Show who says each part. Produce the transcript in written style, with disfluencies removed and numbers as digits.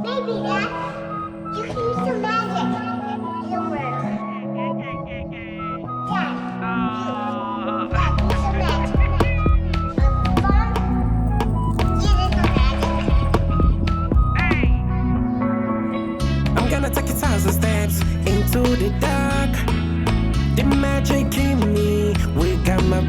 Speaker 1: Maybe, Dad. You can use some magic in the room. Dad, use some magic. Fun, using some magic.
Speaker 2: I'm gonna take 1,000 steps into the dark. The magic in me, we got my